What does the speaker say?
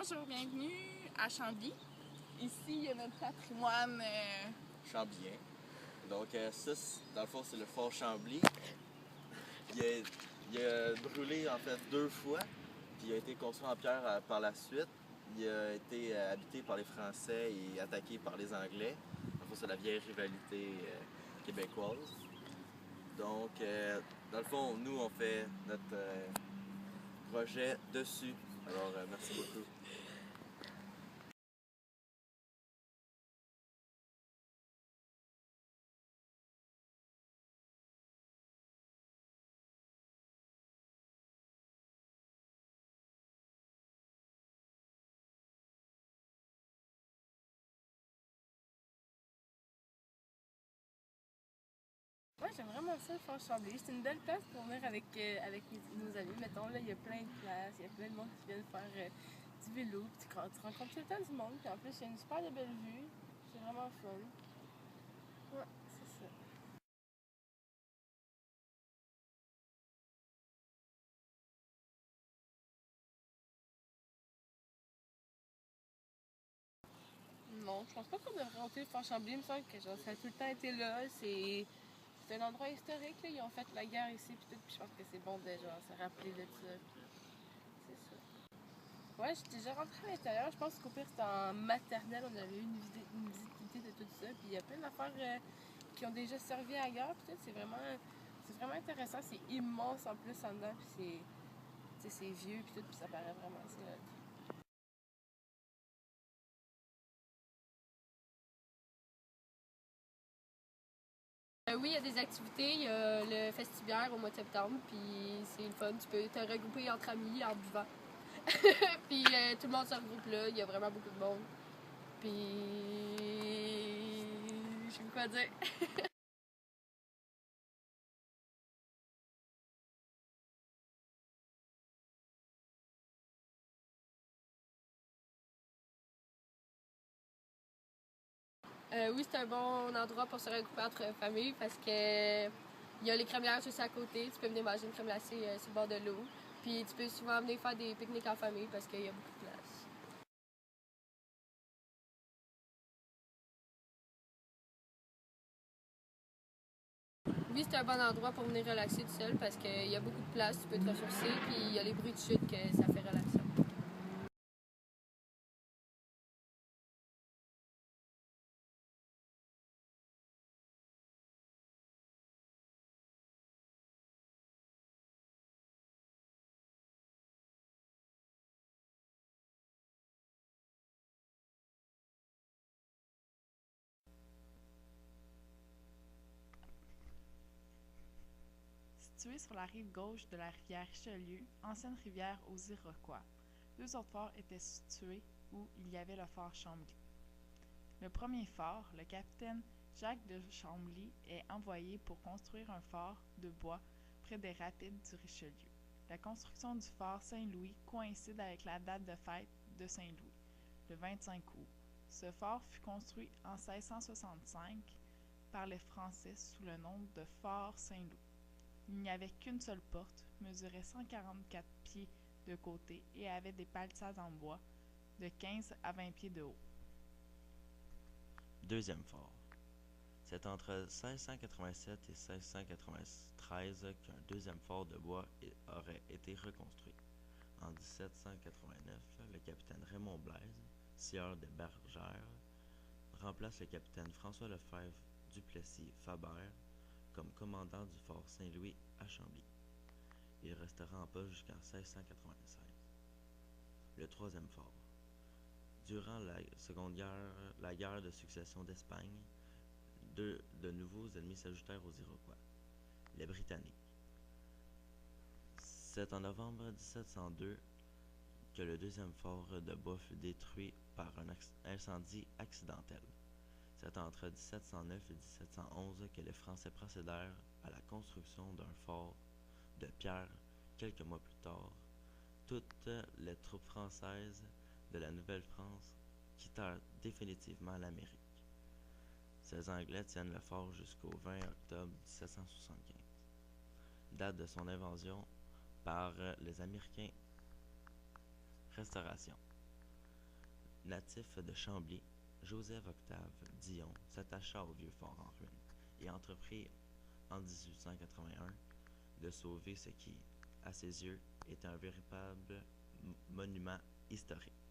Bonjour, bienvenue à Chambly. Ici, il y a notre patrimoine chamblyien. Donc ça, dans le fond, c'est le fort Chambly. Il a brûlé en fait 2 fois, puis il a été construit en pierre par la suite. Il a été habité par les Français et attaqué par les Anglais. Dans le fond, c'est la vieille rivalité québécoise. Donc, dans le fond, nous, on fait notre projet dessus. Alors, merci beaucoup. Ouais, j'aime vraiment ça, le Fort Chambly. C'est une belle place pour venir avec nos amis. Mettons, là, il y a plein de places, il y a plein de monde qui viennent faire du vélo, puis tu rencontres tout le temps du monde, puis en plus, il y a une super belle vue. C'est vraiment fun. Ouais, c'est ça. Non, je pense pas qu'on devrait hanter le Fort Chambly. Il me semble que genre, ça a tout le temps été là. C'est un endroit historique, là. Ils ont fait la guerre ici, puis tout. Puis je pense que c'est bon de genre, se rappeler de ça. C'est ça. Ouais, j'étais déjà rentrée à l'intérieur. Je pense qu'au pire, c'était en maternelle. On avait eu une visite de tout ça. Puis il y a plein d'affaires qui ont déjà servi ailleurs. Puis c'est vraiment intéressant. C'est immense en plus en dedans. Puis c'est vieux, puis tout. Puis ça paraît vraiment. C'est hot. Oui, il y a des activités. Il y a le festiviaire au mois de septembre, puis c'est le fun. Tu peux te regrouper entre amis en buvant. Puis tout le monde se regroupe là. Il y a vraiment beaucoup de monde. Puis. Je sais pas quoi dire. Oui, c'est un bon endroit pour se regrouper entre familles parce que il y a les crémières juste à côté. Tu peux venir manger une crème glacée sur le bord de l'eau. Puis tu peux souvent venir faire des pique-niques en famille parce qu'il y a beaucoup de place. Oui, c'est un bon endroit pour venir relaxer tout seul parce qu'il y a beaucoup de place, tu peux te ressourcer, puis il y a les bruits de chute que ça fait relaxer. Situé sur la rive gauche de la rivière Richelieu, ancienne rivière aux Iroquois, 2 autres forts étaient situés où il y avait le fort Chambly. Le premier fort, le capitaine Jacques de Chambly, est envoyé pour construire un fort de bois près des rapides du Richelieu. La construction du fort Saint-Louis coïncide avec la date de fête de Saint-Louis, le 25 août. Ce fort fut construit en 1665 par les Français sous le nom de Fort Saint-Louis. Il n'y avait qu'une seule porte, mesurait 144 pieds de côté et avait des palissades en bois de 15 à 20 pieds de haut. Deuxième fort. C'est entre 1687 et 1693 qu'un deuxième fort de bois aurait été reconstruit. En 1789, le capitaine Raymond Blaise, sieur des Bergères, remplace le capitaine François Lefebvre Duplessis-Fabert comme commandant du fort Saint-Louis à Chambly. Il restera en poste jusqu'en 1696. Le troisième fort. Durant la guerre de succession d'Espagne, de nouveaux ennemis s'ajoutèrent aux Iroquois, les Britanniques. C'est en novembre 1702 que le deuxième fort de bois fut détruit par un incendie accidentel. C'est entre 1709 et 1711 que les Français procédèrent à la construction d'un fort de pierre. Quelques mois plus tard, toutes les troupes françaises de la Nouvelle-France quittèrent définitivement l'Amérique. Ces Anglais tiennent le fort jusqu'au 20 octobre 1775, date de son invasion par les Américains. Restauration. Natif de Chambly, Joseph-Octave Dion s'attacha au vieux fort en ruine et entreprit en 1881 de sauver ce qui, à ses yeux, était un véritable monument historique.